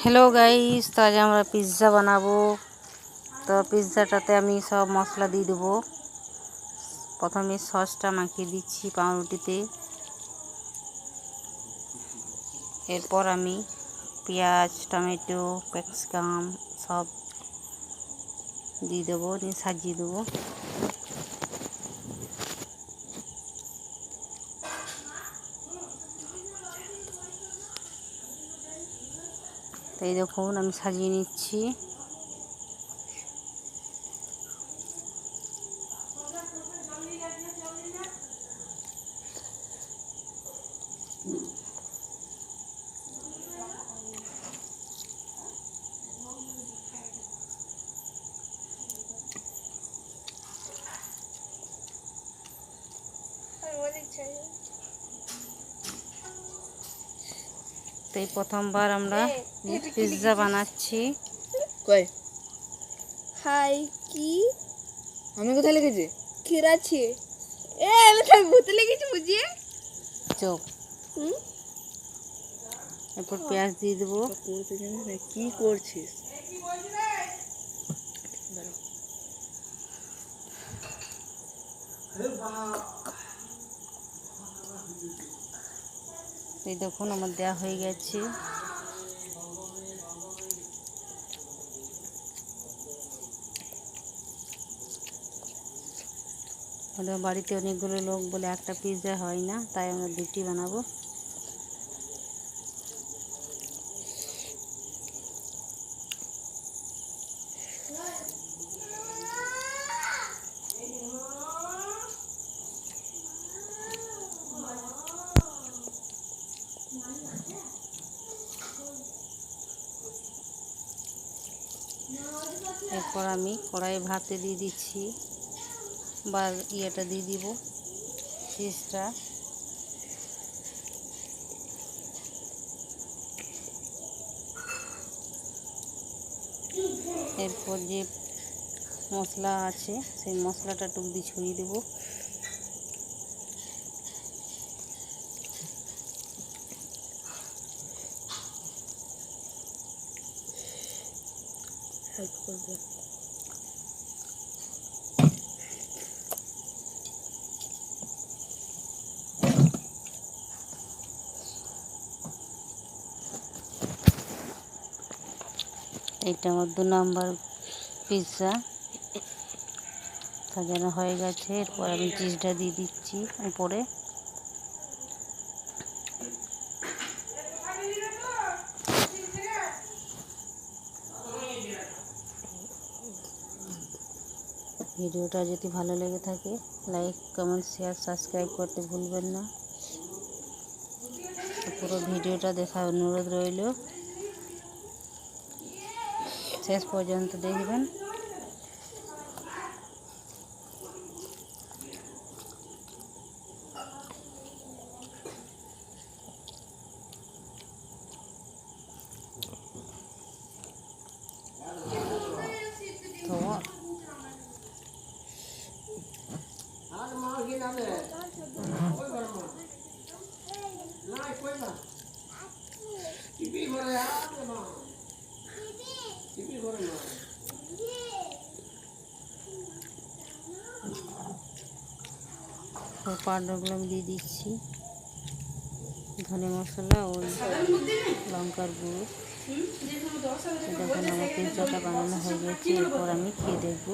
Hello guys, তো আজ আমরা পিৎজা বানাবো। তো পিৎজাটাতে আমি সব মশলা দিয়ে দেবো। প্রথমে সসটা মাখিয়ে দিচ্ছি পাউরুটিতে। এরপর আমি পেঁয়াজ, টমেটো, ক্যাপসিকাম সব দিয়ে দেবো, নিয়ে সাজিয়ে দেবো। তো এই দেখুন আমি সাজিয়ে নিচ্ছি। তো এই প্রথমবার আমরা পিৎজা বানাচ্ছি। কই হাই কি আমি কোথায় লিখেছি খিরাছি আমি তো ভূতে লিখেছি বুঝিয়ে চোখ। এরপর পেঁয়াজ দিয়ে দেবো। করতে জানিস না কি করছিস? এই দেখুন আমার দেওয়া হয়ে গেছে। আমাদের বাড়িতে অনেকগুলো লোক বলে একটা পিৎজা হয় না, তাই আমরা দুটি বানাবো। এরপর আমি কড়াইয়ে ভাতে দিয়ে দিচ্ছি, বা ইয়েটা দিয়ে দিব চিজটা। এরপর যে মশলা আছে সেই মশলাটা টুক দিয়ে ছড়িয়ে দেবো। হেল্প করবো এইটা আমার 2 নাম্বার পিৎজা সাজানো হয়ে গেছে। এরপর আমি চিজটা দিয়ে দিচ্ছি উপরে। ভিডিওটা যদি ভালো লেগে থাকে লাইক, কমেন্ট, শেয়ার, সাবস্ক্রাইব করতে ভুলবেন না। পুরো ভিডিওটা দেখার অনুরোধ রইল, শেষ পর্যন্ত দেখবেন। তো পাউডারগুলো আমি দিয়ে দিচ্ছি, ধনে মশলা ও লঙ্কার গুঁড়ো। দেখুন আমার পিৎজাটা বানানো হয়ে গেছে। এরপর আমি খেয়ে দেখবো।